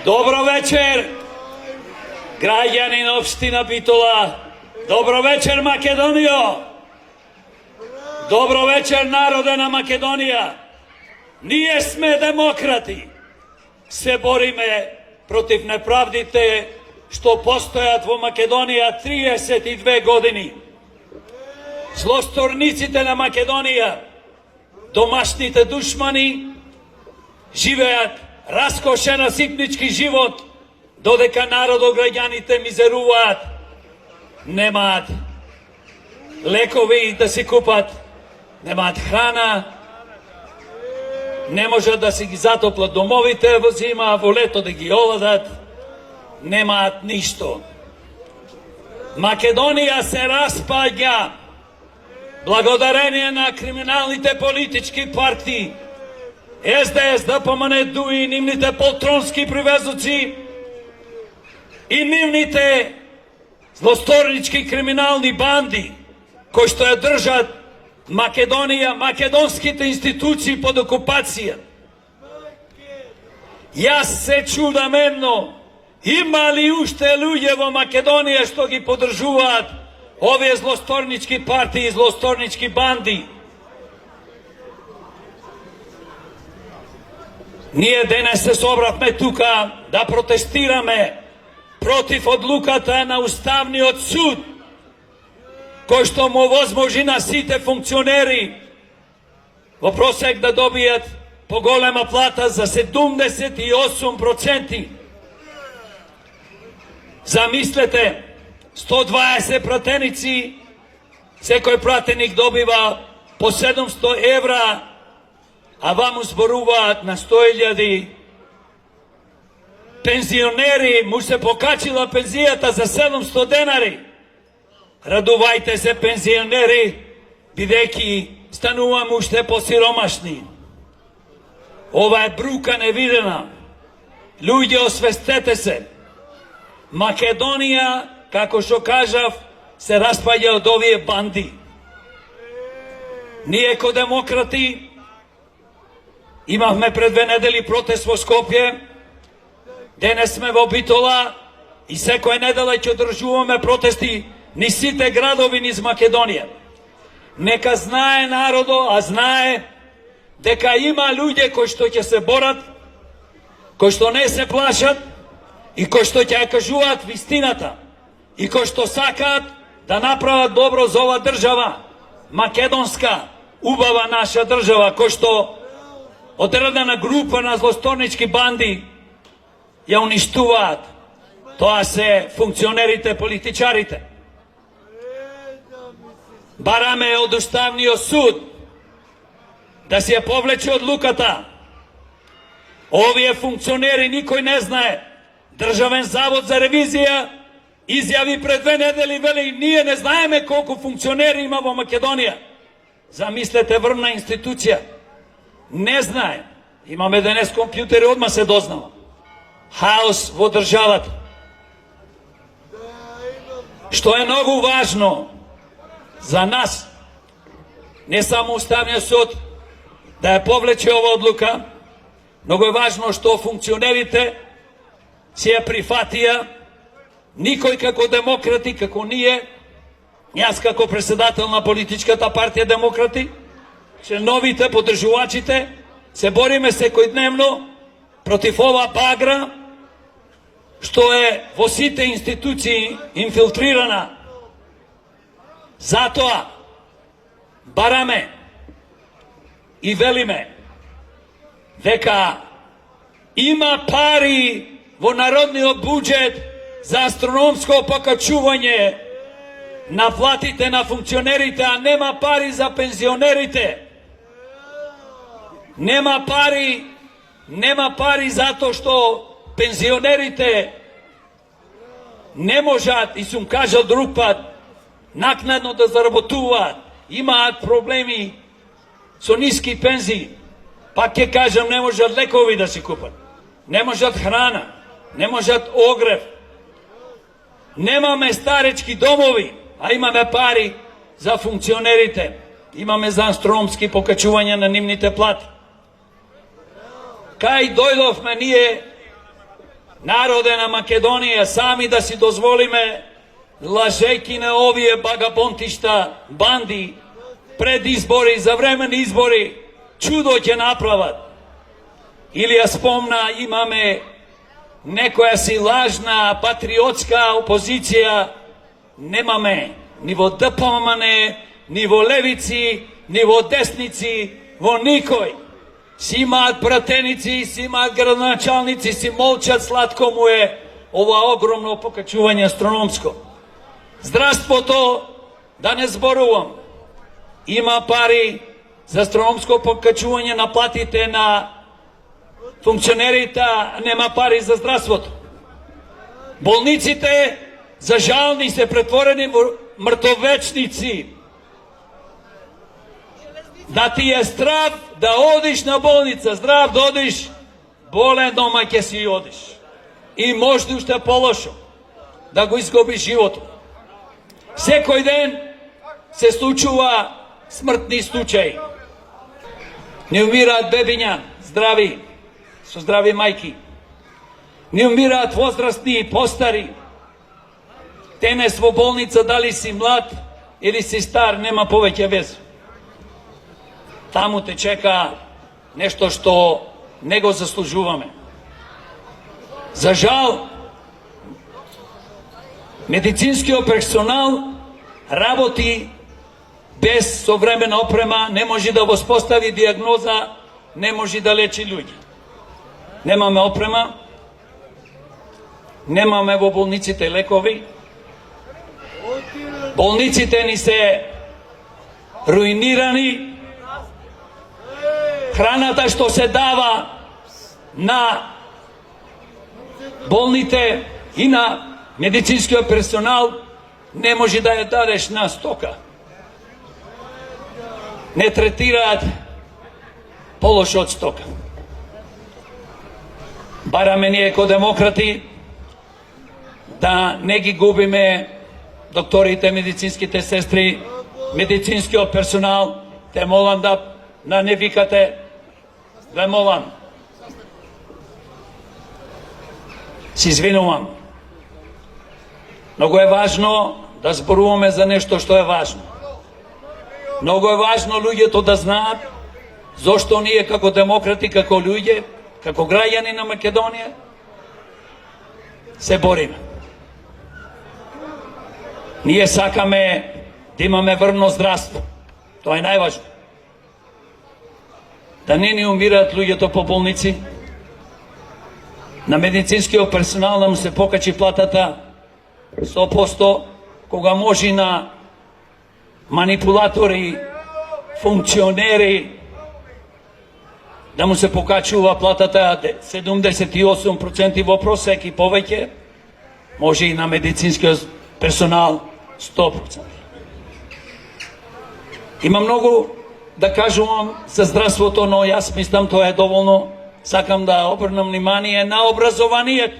Dobro večer, građanin opština Bitola. Dobro večer, Makedonijo. Dobro večer, narodena Makedonija. Nije sme demokrati se borime protiv nepravdite što postojat vo Makedonija 32 godini. Zlostornicite na Makedonija, domašните dušmani, живеат раскошен ситнички живот, додека народограѓаните мизеруваат, немаат лекови да си купат, немаат храна, не можат да си ги затоплат домовите во зима, во лето да ги оладат, немаат ништо. Македонија се распаѓа благодарение на криминалните политички партии, СДС, ДПМН, ДУИ, нивните полтронски привезоци и нивните злосторнички криминални банди кои што ја држат Македонија, македонските институции под окупација. Јас се чудам едно, има ли уште луѓе во Македонија што ги поддржуваат овие злосторнички партии и злосторнички банди? Ние денес се собравме тука да протестираме против одлуката на Уставниот суд, кој што му возможи на сите функционери во просек да добијат поголема плата за 78%. Замислете, 120 пратеници, секој пратеник добива по 700 евра, а ваму зборуваат на 100.000. Пензионери му се покачила пензијата за 700 денари. Радувајте се, пензионери, бидејќи стануваме уште посиромашни. Ова е брука невидена. Луѓе, освестете се. Македонија, како што кажав, се распаѓа од овие банди. Ние ко демократи имавме пред 2 недели протест во Скопје, денес сме во Битола и секоја недела ќе одржуваме протести низ сите градови низ Македонија. Нека знае народо, а знае дека има луѓе кои што ќе се борат, кои што не се плашат и кои што ќе ја кажуваат вистината и кои што сакаат да направат добро за ова држава, македонска, убава наша држава, кој што одредена група на злосторнички банди ја уништуваат. Тоа се функционерите, политичарите. Бараме од Уставниот суд да се ја повлече одлуката. Овие функционери никој не знае. Државен завод за ревизија изјави пред 2 недели, вели, ние не знаеме колку функционери има во Македонија. Замислете, врвна институција не знае. Имаме денес компјутери, одма се дознава. Хаос во државата. Што е многу важно за нас, не само Уставниот суд да ја повлече ова одлука, многу е важно што функционерите се ја прифатија, никој како демократи, како ние, јас како председател на политичката партија Демократи, членовите, поддржувачите, се бориме секојдневно против ова багра, што е во сите институции инфилтрирана. Затоа бараме и велиме дека има пари во народниот буџет за астрономско покачување на платите на функционерите, а нема пари за пензионерите. Нема пари затоа што пензионерите не можат, и сум кажал друг пат, накнадно да заработуваат, имаат проблеми со ниски пензии. Пак ќе кажам, не можат лекови да си купат, не можат храна, не можат огрев. Немаме старечки домови, а имаме пари за функционерите. Имаме за астрономски покачување на нивните плати. Кај дојдовме ние Народе на Македонија, сами да си дозволиме, лажејки на овие багабонтишта, банди, пред избори, за време на избори, чудо ќе направат. Или ја спомна, имаме некоја си лажна, патриотска опозиција, немаме ни во ДПМН, ни во левици, ни во десници, во никој. Си имаат пратеници, си имаат градоначалници, си молчат, сладко му е ова огромно покачување астрономско. Здравството, да не зборувам, има пари за астрономско покачување на платите на функционерите, нема пари за здравството. Болниците, за жал, ни се претворени во мртовечници. Да ти е страв да одиш на болница, здрав да одиш, болен дома ќе си одиш. И може уште полошо, да го изгубиш животот. Секој ден се случува смртни случаи. Не умираат бебиња, здрави, со здрави мајки. Не умираат возрастни и постари. Денес во болница, дали си млад или си стар, нема повеќе веза. Таму те чека нешто што не го заслужуваме. За жал, медицинскиот персонал работи без современа опрема, не може да воспостави диагноза, не може да лечи луѓе. Немаме опрема, немаме во болниците лекови, болниците ни се руинирани, храната што се дава на болните и на медицинскиот персонал не може да ја дадеш на стока. Не третираат полошо од стока. Бараме ние ко демократи да не ги губиме докторите, медицинските сестри, медицинскиот персонал. Те молам да не викате, ве молам. Се извинувам. Многу е важно да зборуваме за нешто што е важно. Многу е важно луѓето да знаат зошто ние како демократи, како луѓе, како граѓани на Македонија се бориме. Ние сакаме да имаме врвно здравство. Тоа е најважно. Да не ни умираат луѓето по болници, на медицинскиот персонал да му се покачи платата 100%, кога може на манипулатори, функционери да му се покачува платата 78% во просек и повеќе, може и на медицинскиот персонал 100%. Има многу да кажувам за здравството, но јас мислам тоа е доволно. Сакам да обрнам внимание на образованието.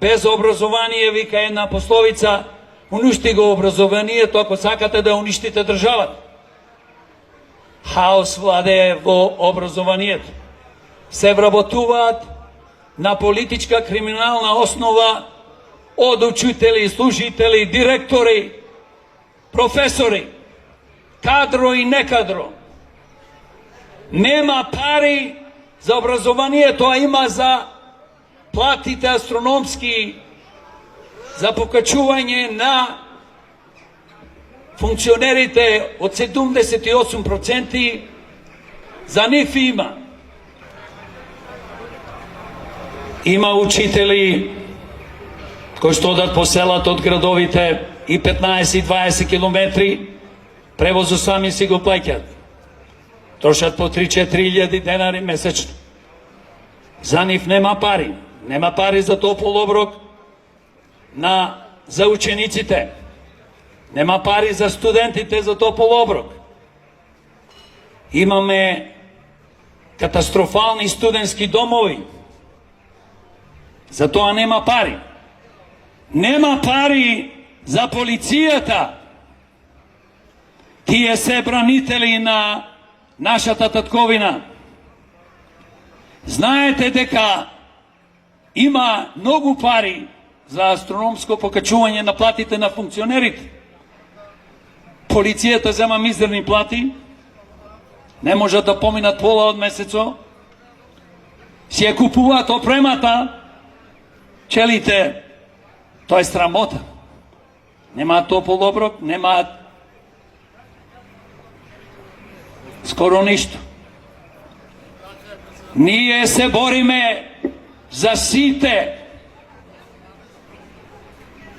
Без образование, вика една пословица, уништи го образованието ако сакате да уништите државата. Хаос владее во образованието. Се вработуваат на политичка криминална основа од учители, служители, директори, професори, кадро и некадро. Нема пари за образование, тоа има за платите астрономски, за покачување на функционерите од 78%, за нив има. Има учители кои што одат по селата од градовите и 15-20 километри, превозот сами си го плаќаат. Трошат по 3-4 илјади денари месечно. За нив нема пари. Нема пари за топол оброк за учениците. Нема пари за студентите за топол оброк. Имаме катастрофални студентски домови. За тоа нема пари. Нема пари за полицијата. Тие се бранители на нашата татковина. Знаете дека Има многу пари за астрономско покачување на платите на функционерите. Полицијата зема мизерни плати, не можат да поминат пола од месецо, си ја купуваат опремата, челите, тоа е срамота. Немаат топол оброк, немаат скоро ништо. Ние се бориме за сите.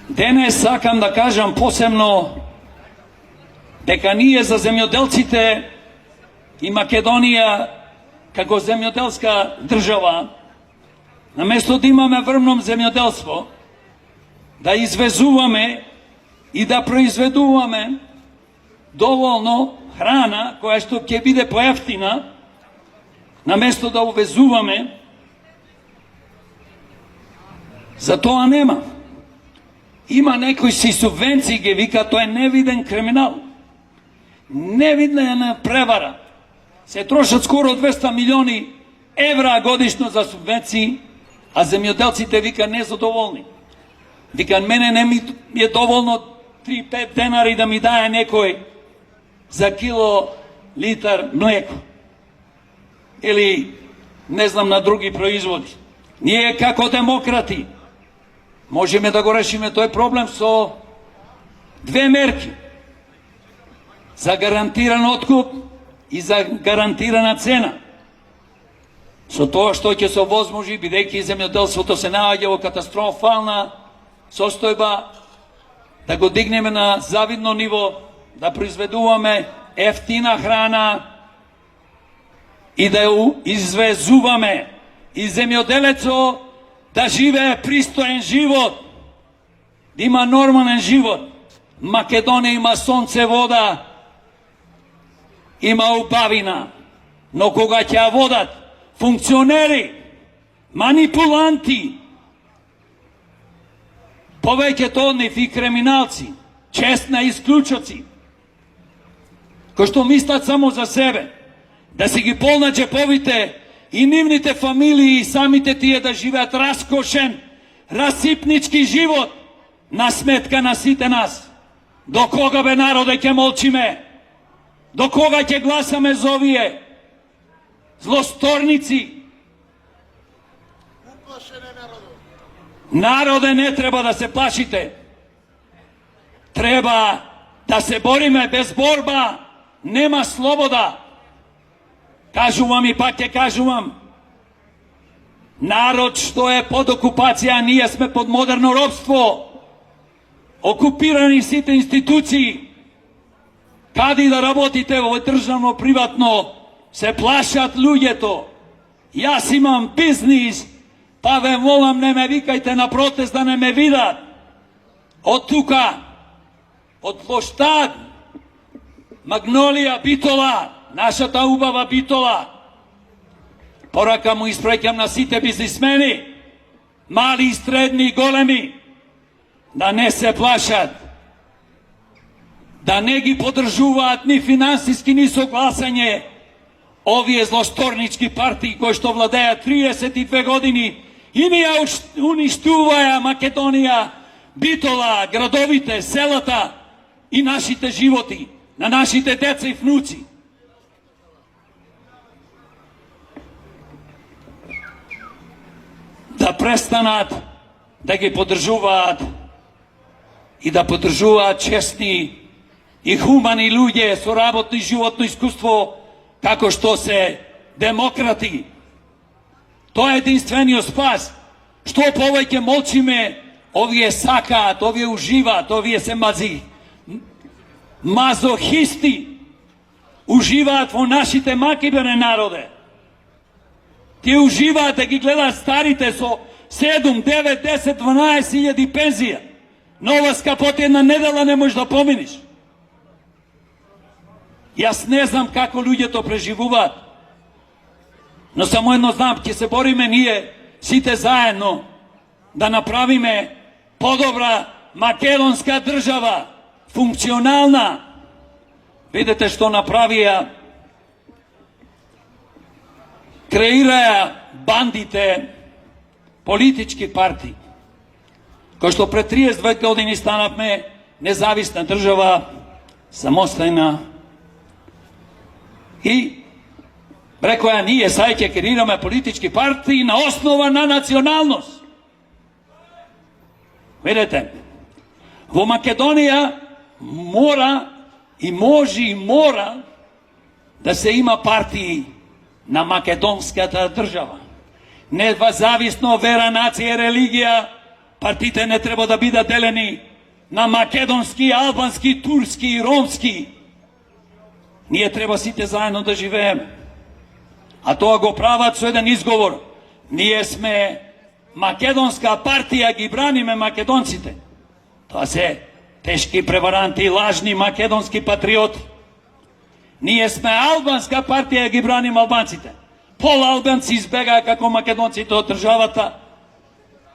Денес сакам да кажам посебно дека ние за земјоделците и Македонија како земјоделска држава, наместо да имаме врвно земјоделство, да извезуваме и да произведуваме доволно храна која што ќе биде поевтина, наместо да увезуваме, за тоа нема. Има некои си субвенции, ги вика, тоа е невиден криминал. Невидна превара. Се трошат скоро 200 милиони евра годишно за субвенции, а земјоделците вика незадоволни. Вика, мене не ми е доволно 3-5 денари да ми дае некој за кило литар млеко. Или, не знам, на други производи. Ние како демократи можеме да го решиме тој проблем со две мерки. За гарантиран откуп и за гарантирана цена. Со тоа што ќе се овозможи, бидејќи земјоделството се наоѓа во катастрофална состојба, да го дигнеме на завидно ниво, да произведуваме ефтина храна и да ја извезуваме, и земјоделецо да живее пристоен живот, да има нормален живот. Македонија има сонце, вода, има убавина, но кога ќе ја водат функционери, манипуланти, повеќето од нив и криминалци, честна исклучоци, кои што мислат само за себе, да си ги полнат джеповите и нивните фамилии и самите тие да живеат раскошен, расипнички живот на сметка на сите нас. До кога, бе, народе, ќе молчиме? До кога ќе гласаме за овие злосторници? Народе, не треба да се плашите. Треба да се бориме. Без борба нема слобода. Кажувам и пак ќе кажувам. Народ што е под окупација, ние сме под модерно робство. Окупирани сите институции. Кади да работите во државно, приватно, се плашат луѓето. Јас имам бизнис, па ве молам, не ме викајте на протест да не ме видат. Од тука, од площад Магнолија Битола, нашата убава Битола, порака му испреќам на сите бизнисмени, мали и средни и големи, да не се плашат, да не ги подржуваат ни финансиски, ни со гласање овие злосторнички партии кои што владеат 32 години и ни ја уништуваја Македонија, Битола, градовите, селата и нашите животи, на нашите деца и внуци. Да престанат да ги подржуваат и да подржуваат честни и хумани луѓе со работно и животно искуство, како што се демократи. Тоа е единствениот спас. Што повеќе молчиме, овие сакаат, овие уживаат, овие се мазохисти, уживаат во нашите маки, бе, народе. Тие уживаат да ги гледаат старите со 7, 9, 10, 12 илјади пензија. Нова скапоти една недела не можеш да поминиш. Јас не знам како луѓето преживуваат, но само едно знам, ќе се бориме ние сите заедно да направиме подобра македонска држава, функционална. Видете што направија, креираја бандите politički partiji. Kao što pre 32 godini станахме независна država, самостојна, и преко ја ние сај ќе креираме политички партии на основа на националност. Видете, во Македонија мора и може и мора да се има партии на македонската држава. Независно вера, нација, религија, партиите не треба да бидат делени на македонски, албански, турски и ромски. Ние треба сите заедно да живееме. А тоа го прават со еден изговор. Ние сме македонска партија, ги браниме македонците. Тоа се тешки преваранти, лажни македонски патриоти. Ние сме албанска партија, ги браниме албанците. Пола албанци избегаа како македонците од државата.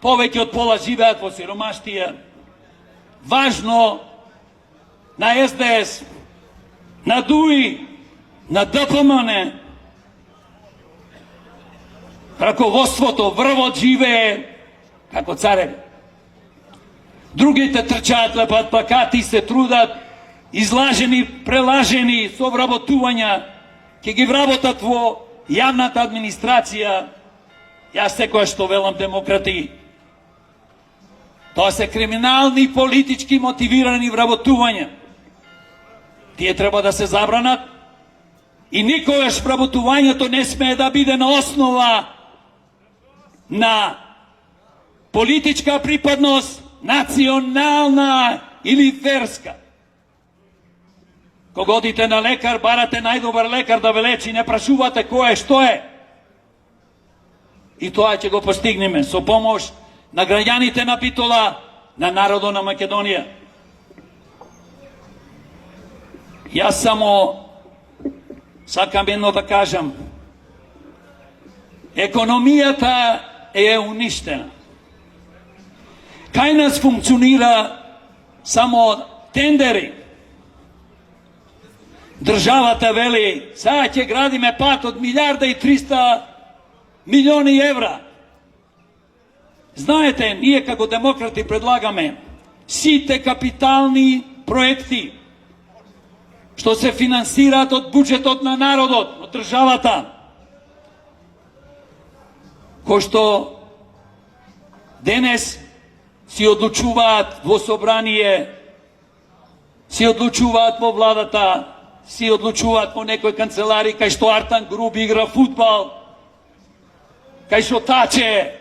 Повеќе од пола живеат во сиромаштија. Важно на СДС, на ДУИ, на ДПМН, раководството, врвот живее како цареви. Другите трчаат, лепат плакати, се трудат, излажени, прелажени, со вработувања, ќе ги вработат во јавната администрација. Јас секоја што велам демократи. Тоа се криминални, политички мотивирани вработувања. Тие треба да се забранат и никогаш вработувањето не смее да биде на основа на политичка припадност, национална или верска. Кога одите на лекар, барате најдобар лекар да ве лечи, не прашувате кој е, што е. И тоа ќе го постигнеме со помош на граѓаните на Битола, на народот на Македонија. Јас само сакам едно да кажам. Економијата е уништена. Кај нас функционира само тендери. Државата вели, сега ќе градиме пат од 1.300 милиони евра. Знаете, ние како демократи предлагаме сите капитални проекти што се финансираат од буџетот на народот, од државата, кој што денес си одлучуваат во собрание, си одлучуваат во владата, си одлучуваат во некој канцелари, кај што Артан Груб игра фудбал, кај што Таче,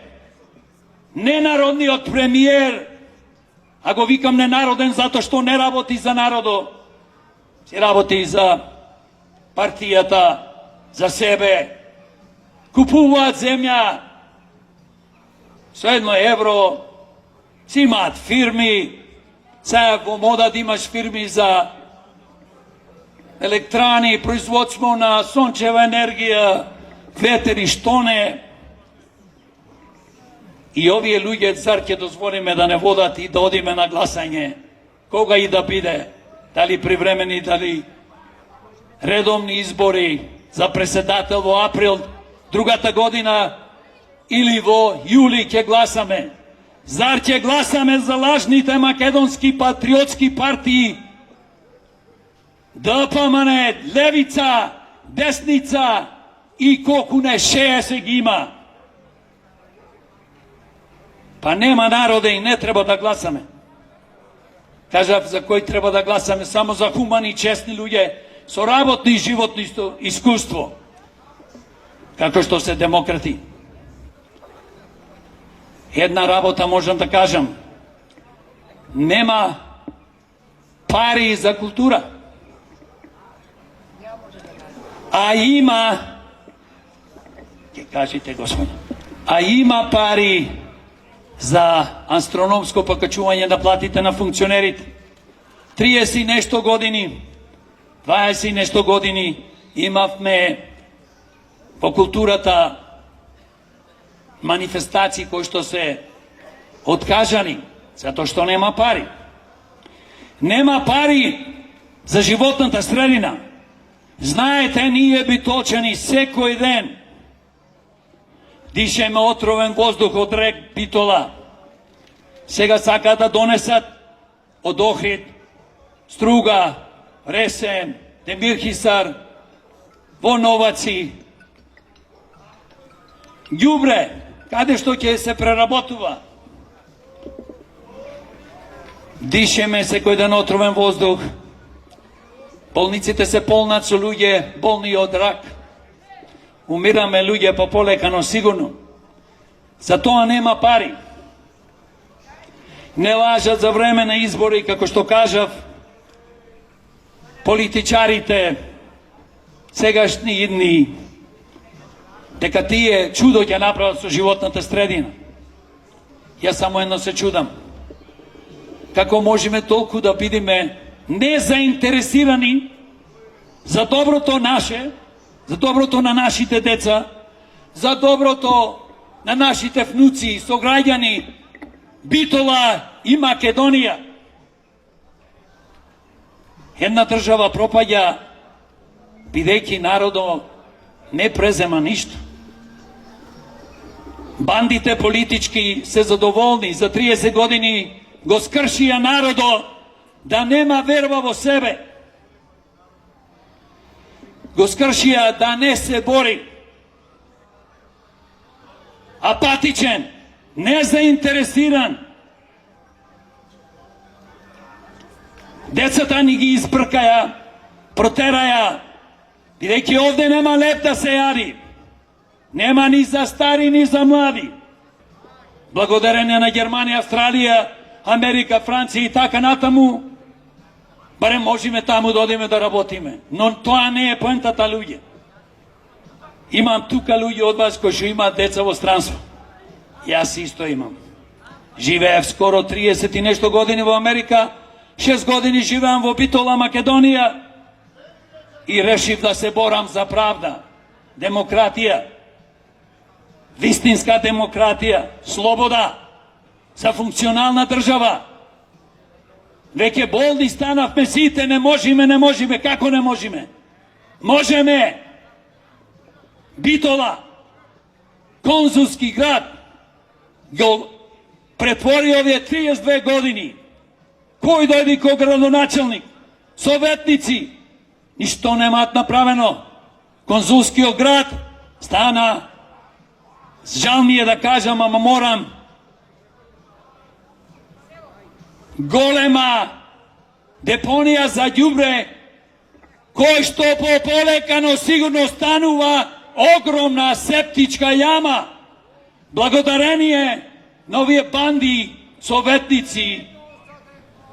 ненародниот премиер, а го викам ненароден затоа што не работи за народот, си работи за партијата, за себе, купуваат земја, со 1 евро, си имаат фирми, сега во мода да имаш фирми за електрани, производство на сончева енергија, ветер и што не. И овие луѓе цар ќе дозволиме да не водат и да одиме на гласање, кога и да биде, дали привремени, дали редовни избори за председател во април другата година или во јули ќе гласаме. Зар ќе гласаме за лажните македонски патриотски партии? ДПМН, левица, десница и колку не 60 ги има. Па нема народе и не треба да гласаме. Кажав за кој треба да гласаме, само за хумани, честни луѓе со работно и животно искуство, како што се демократи. Една работа можам да кажам. Нема пари за култура. А има, ќе кажете господи, а има пари за астрономско покачување на платите на функционерите. 30 и нешто години, 20 и нешто години имавме во културата манифестации кои што се откажани, затоа што нема пари. Нема пари за животната средина. Знаете, ние битолчани секој ден Дишеме отровен воздух од рек Битола. Сега сакаат да донесат од Охрид, Струга, Ресен, Демирхисар, во Новаци. ѓубре, каде што ќе се преработува. Дишеме секој ден отровен воздух. Болниците се полнат со луѓе болни од рак. Умираме луѓе по полека, но сигурно. За тоа нема пари. Не лажат за време на избори, како што кажав, политичарите, сегашни идни, дека тие чудо ќе направат со животната средина. Јас само едно се чудам. Како можеме толку да бидеме незаинтересирани за доброто наше, за доброто на нашите деца, за доброто на нашите внуци, сограѓани Битола и Македонија. Една држава пропаѓа бидејќи народо не презема ништо. Бандите политички се задоволни, за 30 години го скршија народо да нема верба во себе. Го скршија да не се бори. Апатичен, незаинтересиран. Децата ни ги избркаја, протераја, бидејќи овде нема леп да се јади. Нема ни за стари, ни за млади. Благодарение на Германија, Австралија, Америка, Франција и така натаму, барем можеме таму да одиме да работиме. Но тоа не е поентата, луѓе. Имам тука луѓе од вас кои што имаат деца во странство. Јас исто имам. Живеев скоро 30 и нешто години во Америка, 6 години живеам во Битола, Македонија и решив да се борам за правда, демократија, вистинска демократија, слобода, за функционална држава. Веќе болни станавме сите, не можеме, како не можеме? Можеме! Битола, конзулски град, го претвори овие 32 години. Кој дојди ко градоначелник? Советници, ништо немаат направено. Конзулскиот град стана, жал ми е да кажам, ама морам, голема депонија за ѓубре, кој што по полека, но сигурно станува огромна септичка јама, благодарение на овие банди, советници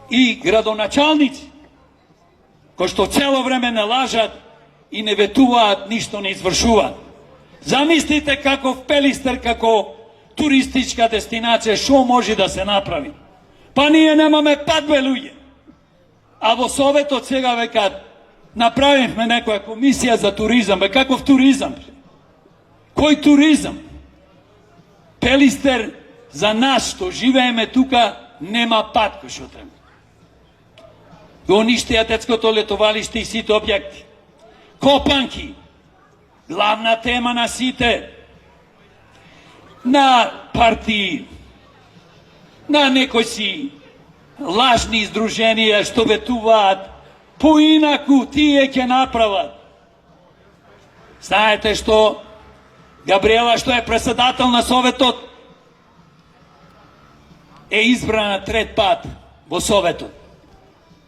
и градоначалници, кои што цело време не лажат и не ветуваат, ништо не извршуваат. Замислите каков Пелистер, како туристичка дестинација, што може да се направи? Па ние немаме пат, бе, луѓе. А во Советот сега векат направивме некоја комисија за туризам. Бе, каков туризам? Кој туризам? Пелистер за нас што живееме тука нема пат кој што треба. Го уништија детското летовалиште и сите објекти. Копанки, главна тема на сите, на партии, на некои си лажни издруженија што ветуваат, поинаку тие ќе направат. Знаете што Габриела, што е председател на Советот, е избрана трет пат во Советот.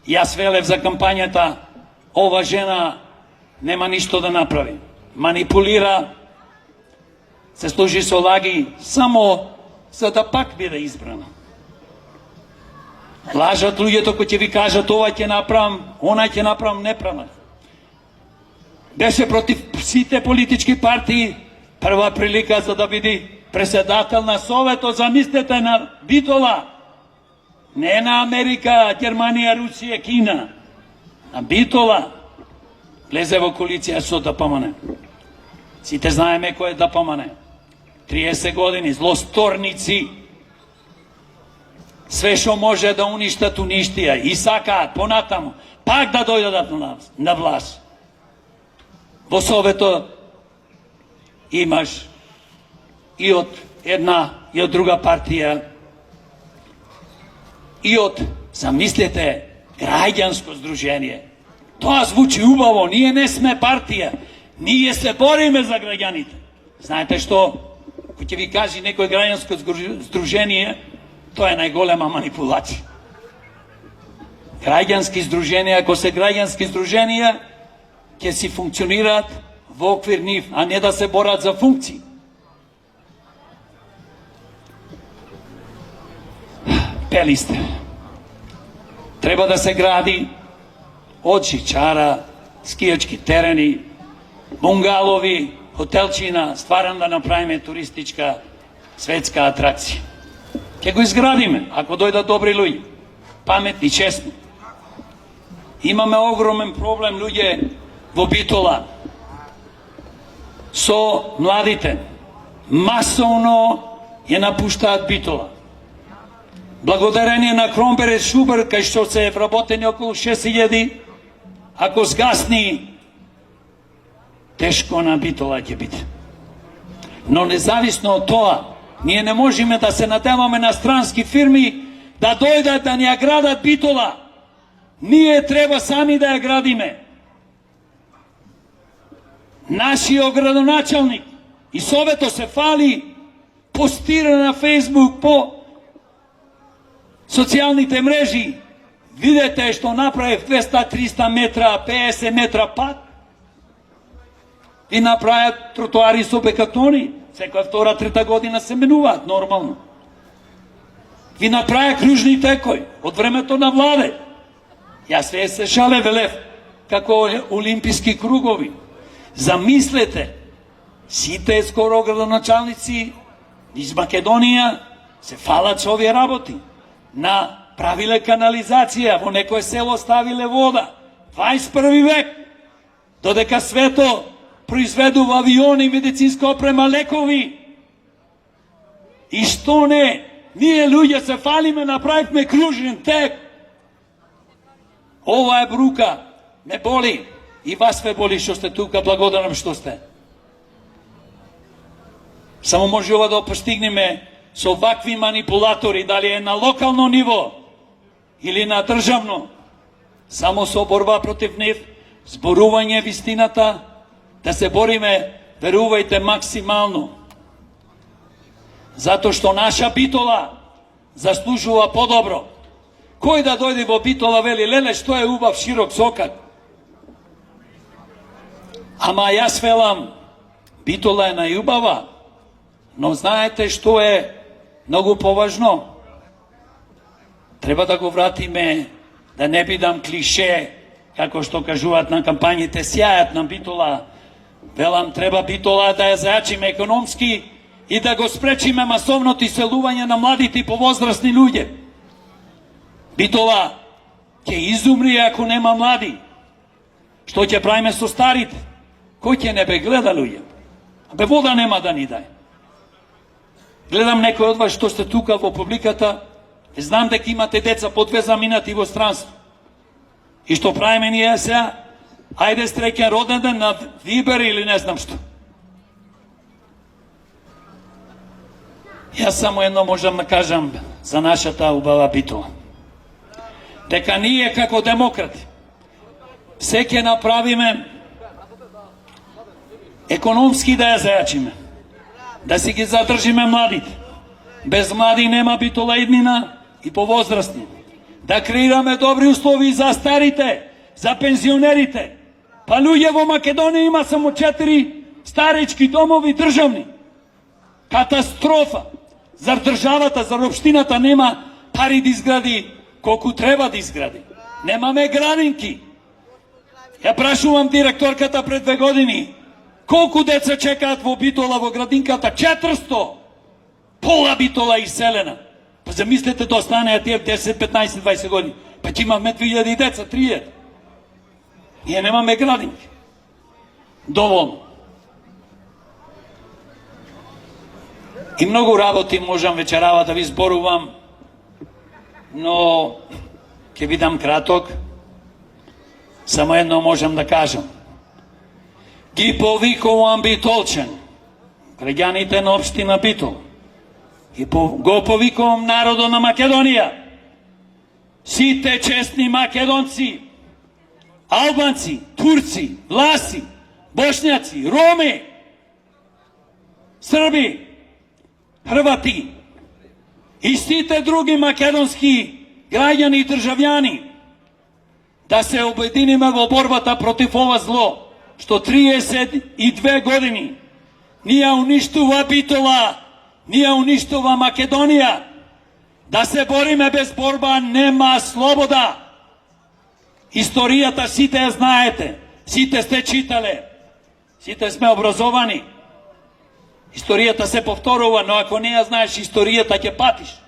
Јас велев за кампањата, ова жена нема ништо да направи. Манипулира, се служи со лаги, само за да пак биде избрана. Лажат луѓето кои ќе ви кажат ова ќе направам, она ќе направам, не правам. Беше против сите политички партии, прва прилика за да биде председател на Советот, замислете, на Битола. Не на Америка, Германија, Русија, Кина. На Битола. Влезе во коалиција со ДПМН. Сите знаеме кој е ДПМН. 30 години, злосторници. Све што може да уништат, уништија. И сакаат понатаму, пак да дојдат на власт. Во Советот имаш i od jedna i od druga partija i od, zamislite, građansko združenje. To zvuči ubavo, nije ne sme partija, nije se borime za građanite. Znate što? Ko će vi kaži neko građansko združenje, to je najgolema manipulacija. Građanski združenje, ako se građanski združenje, će si funkcionirat v okvir njih, a ne da se borat za funkciji. Peli ste. Treba da se gradi od žičara, skijački tereni, bungalovi, hotelčina, stvaram da napravime turistička svetska atrakcija. Če go izgradime, ako dojda dobri ljudi, pametni, čestni. Imame ogromen problem ljudje v Bitola. So mladite. Masovno je napuštat Bitola. Благодарение на Кромберг Шубер, кај што се е вработени околу 6000, ако сгасни, тешко на Битола ќе биде. Но независно од тоа, ние не можеме да се надеваме на странски фирми да дојдат да ни ја градат Битола. Ние треба сами да ја градиме. Нашиот градоначалник и совето се фали, постира на Фейсбук, по социјалните мрежи, видете што направив 200-300 метра, 50 метра пат и направят тротуари со бекатони. Секоја втора, трета година се менуваат нормално. И направя кружни текој од времето на владе. Јас ве се шале велев како олимписки кругови. Замислете, сите скоро градоначалници из Македонија се фалат со овие работи. Направиле канализација, во некое село ставиле вода. 21 век, додека свето произведува авиони, медицинска опрема, лекови. И што не, ние луѓе се фалиме, направивме кружен тек. Ова е брука, ме боли. И вас ве боли што сте тука, благодарам што сте. Само може ова да постигнеме со вакви манипулатори, дали е на локално ниво или на државно, само со борба против нив, зборување вистината, да се бориме, верувајте, максимално. Затоа што наша Битола заслужува подобро. Кој да дојде во Битола вели, леле, што е убав широк сокак. Ама јас велам, Битола е најубава, но знаете што е многу поважно? Треба да го вратиме, да не бидам клише, како што кажуваат на кампањите, сјајат на Битола. Велам, треба Битола да ја зајачиме економски и да го спречиме масовното иселување на младите и повозрастни луѓе. Битола ќе изумри ако нема млади. Што ќе правиме со старите? Кој ќе не бе гледа луѓе? Бе вода нема да ни дај. Гледам некој од вас што сте тука во публиката, знам дека имате деца по 2 заминати во странство. И што правиме ние сега? Ајде среќен роден ден на Вибер или не знам што. Јас само едно можам да кажам за нашата убава Битола. Дека ние како демократи се ќе направиме економски да ја зајачиме, да си ги задржиме младите. Без млади нема Битола иднина и повозрастни. Да креираме добри услови за старите, за пензионерите. Па луѓе во Македонија има само 4 старички домови државни. Катастрофа. Зар државата, зар општината нема пари да изгради колку треба да изгради? Немаме градинки. Ја прашувам директорката пред 2 години, колку деца чекаат во Битола во градинката? 400! Пола Битола иселена. Па замислете да останеа тие 10, 15, 20 години. Па ќе имаме 2000 деца, 3000. Ние немаме градинки. Доволно. И многу работи можам вечерава да ви зборувам, но ќе бидам краток. Само едно можам да кажам. Ги повикувам Битолчен, граѓаните на општина Битола и го повикувам народот на Македонија, сите честни македонци, албанци, турци, власи, бошњаци, роми, срби, хрвати и сите други македонски граѓани и државјани да се обединиме во борбата против ова зло, што 32 години ни ја уништува Битола, ни ја уништува Македонија. Да се бориме, без борба нема слобода. Историјата сите ја знаете, сите сте читале, сите сме образовани. Историјата се повторува, но ако не ја знаеш историјата, ќе патиш.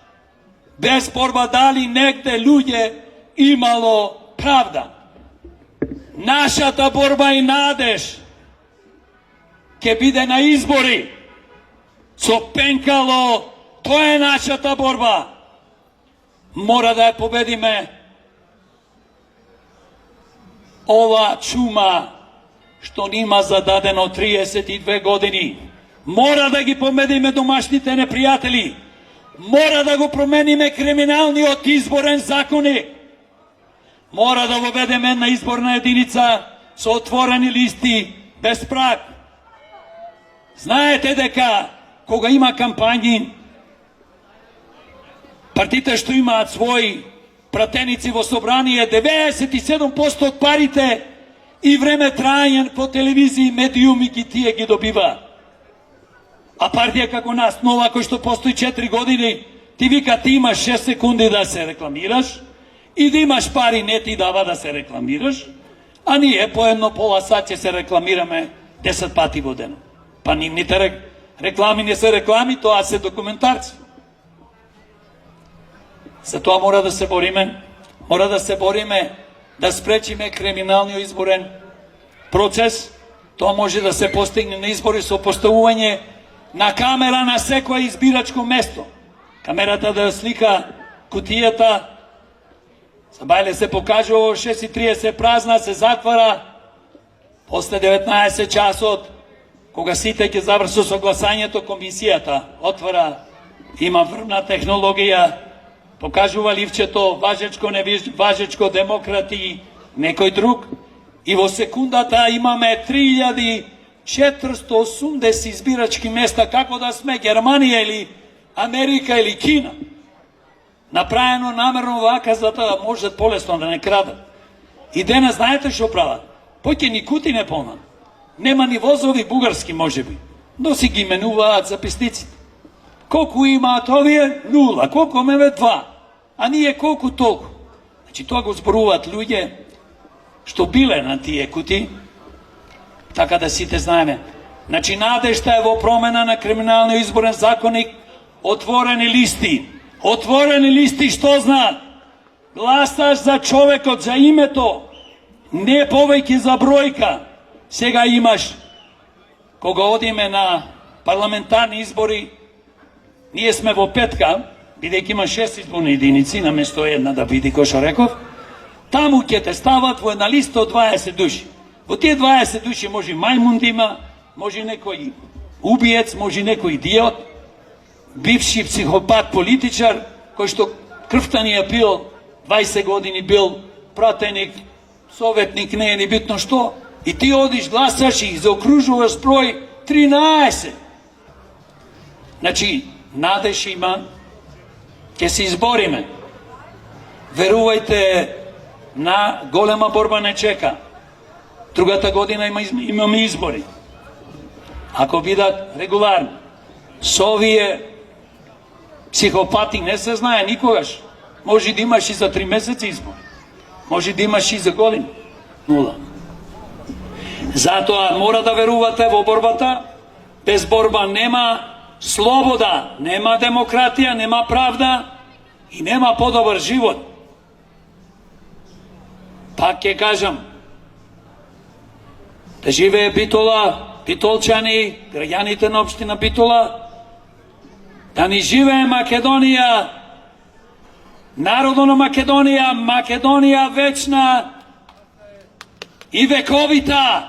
Без борба дали негде луѓе имало правда. Нашата борба и надеж ќе биде на избори со пенкало. Тоа е нашата борба. Мора да ја победиме ова чума што нима зададено 32 години. Мора да ги победиме домашните непријатели. Мора да го промениме криминалниот изборен законик. Мора да воведеме една изборна единица со отворени листи, без праг. Знаете дека кога има кампањи, партиите што имаат своји пратеници во собрание, 97% од парите и време трајање по телевизии, медиуми ги тие ги добива. А партија како нас, нова, кој што постои 4 години, ти вика ти имаш 6 секунди да се рекламираш и да имаш пари, не ти дава да се рекламираш, а ние по едно пола сат ќе се рекламираме 10 пати во ден. Па нивните реклами не се реклами, тоа се документарци. За тоа мора да се бориме, да спречиме криминалниот изборен процес. Тоа може да се постигне на избори со поставување на камера на секој избирачко место. Камерата да слика кутијата, забајле се покажува 6:30 празна, се затвара, после 19 часот, кога сите ќе завршат со гласањето, комисијата отвара, има врвна технологија, покажува ливчето, важечко, неважечко, демократи, некој друг, и во секундата имаме 3480 избирачки места, како да сме Германија или Америка или Кина. Направено намерно вака, за да можат полесно да не крадат. И денес знаете што прават? Поќе ни кути не полнат. Нема ни возови бугарски, можеби, но си ги менуваат записниците. Колку имаат овие? 0. Колку имаме? 2. А ние колку толку. Значи тоа го зборуваат луѓе што биле на тие кути, така да сите знаеме. Значи надежта е во промена на криминалниот изборен законник, отворени листи. Отворени листи што знаат? Гласаш за човекот, за името, не повеќе за бројка. Сега имаш, кога одиме на парламентарни избори, ние сме во петка, бидејќи има 6 изборни единици, наместо една да биде, кој што реков, таму ќе те стават во една листа од 20 души. Во тие 20 души може мајмун да има, може некој убиец, може некој идиот, бивши психопат политичар, кој што крвта ни ја пил, 20 години бил пратеник, советник, не е ни битно што, и ти одиш, гласаш и заокружуваш број 13. Значи, надеж има, ќе се избориме. Верувајте, на голема борба не чека. Другата година имаме избори. Ако бидат регуларни, со овие психопати не се знае никогаш. Може да имаш и за 3 месеци избор. Може да имаш и за година. 0. Затоа мора да верувате во борбата. Без борба нема слобода, нема демократија, нема правда и нема подобар живот. Пак ќе кажам, да живее Битола, битолчани, граѓаните на општина Битола, да ни живее Македонија, народот на Македонија, Македонија вечна и вековита.